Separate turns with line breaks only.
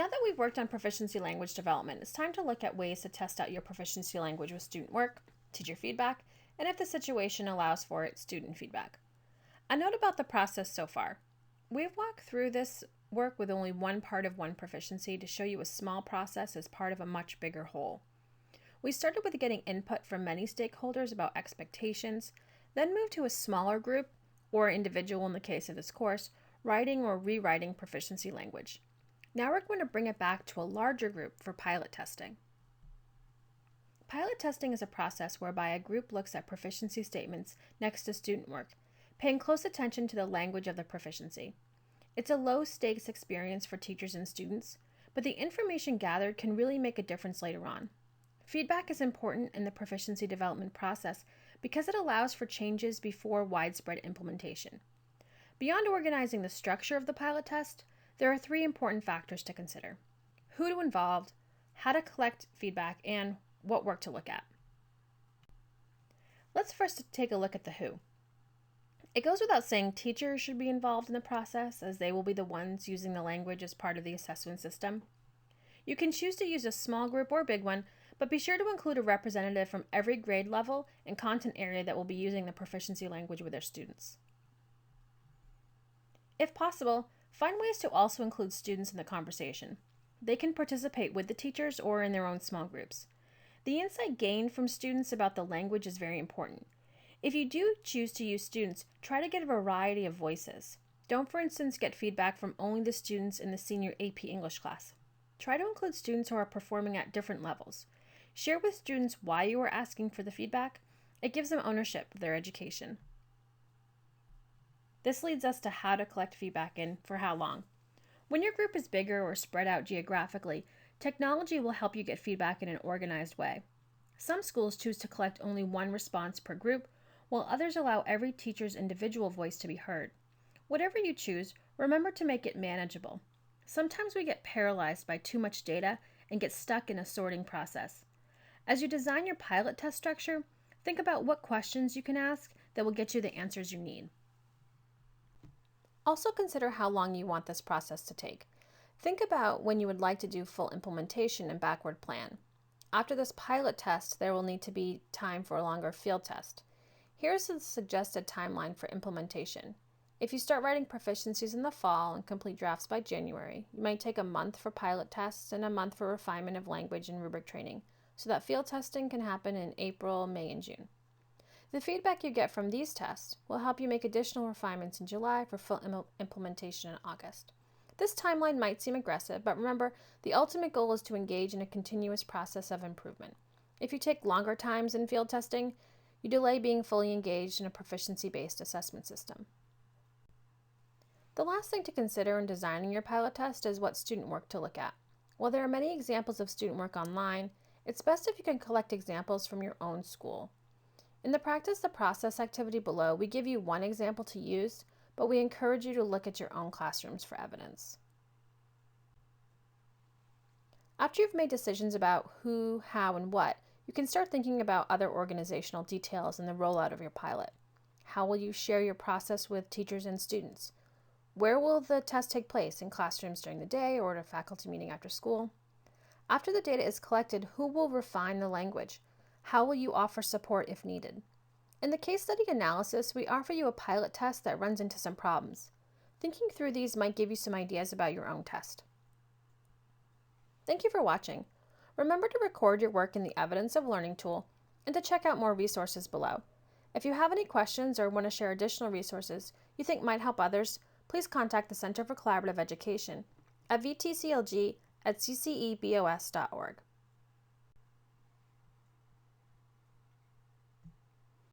Now that we've worked on proficiency language development, it's time to look at ways to test out your proficiency language with student work, teacher feedback, and if the situation allows for it, student feedback. A note about the process so far. We've walked through this work with only one part of one proficiency to show you a small process as part of a much bigger whole. We started with getting input from many stakeholders about expectations, then moved to a smaller group, or individual in the case of this course, writing or rewriting proficiency language. Now we're going to bring it back to a larger group for pilot testing. Pilot testing is a process whereby a group looks at proficiency statements next to student work, paying close attention to the language of the proficiency. It's a low-stakes experience for teachers and students, but the information gathered can really make a difference later on. Feedback is important in the proficiency development process because it allows for changes before widespread implementation. Beyond organizing the structure of the pilot test, there are three important factors to consider: who to involve, how to collect feedback, and what work to look at. Let's first take a look at the who. It goes without saying teachers should be involved in the process, as they will be the ones using the language as part of the assessment system. You can choose to use a small group or a big one, but be sure to include a representative from every grade level and content area that will be using the proficiency language with their students. If possible, find ways to also include students in the conversation. They can participate with the teachers or in their own small groups. The insight gained from students about the language is very important. If you do choose to use students, try to get a variety of voices. Don't, for instance, get feedback from only the students in the senior AP English class. Try to include students who are performing at different levels. Share with students why you are asking for the feedback. It gives them ownership of their education. This leads us to how to collect feedback and for how long. When your group is bigger or spread out geographically, technology will help you get feedback in an organized way. Some schools choose to collect only one response per group, while others allow every teacher's individual voice to be heard. Whatever you choose, remember to make it manageable. Sometimes we get paralyzed by too much data and get stuck in a sorting process. As you design your pilot test structure, think about what questions you can ask that will get you the answers you need. Also consider how long you want this process to take. Think about when you would like to do full implementation and backward plan. After this pilot test, there will need to be time for a longer field test. Here's the suggested timeline for implementation. If you start writing proficiencies in the fall and complete drafts by January, you might take a month for pilot tests and a month for refinement of language and rubric training, so that field testing can happen in April, May, and June. The feedback you get from these tests will help you make additional refinements in July for full implementation in August. This timeline might seem aggressive, but remember, the ultimate goal is to engage in a continuous process of improvement. If you take longer times in field testing, you delay being fully engaged in a proficiency-based assessment system. The last thing to consider in designing your pilot test is what student work to look at. While there are many examples of student work online, it's best if you can collect examples from your own school. In the Practice the Process activity below, we give you one example to use, but we encourage you to look at your own classrooms for evidence. After you've made decisions about who, how, and what, you can start thinking about other organizational details in the rollout of your pilot. How will you share your process with teachers and students? Where will the test take place, in classrooms during the day or at a faculty meeting after school? After the data is collected, who will refine the language? How will you offer support if needed? In the case study analysis, we offer you a pilot test that runs into some problems. Thinking through these might give you some ideas about your own test. Thank you for watching. Remember to record your work in the Evidence of Learning tool and to check out more resources below. If you have any questions or want to share additional resources you think might help others, please contact the Center for Collaborative Education at vtclg@ccebos.org.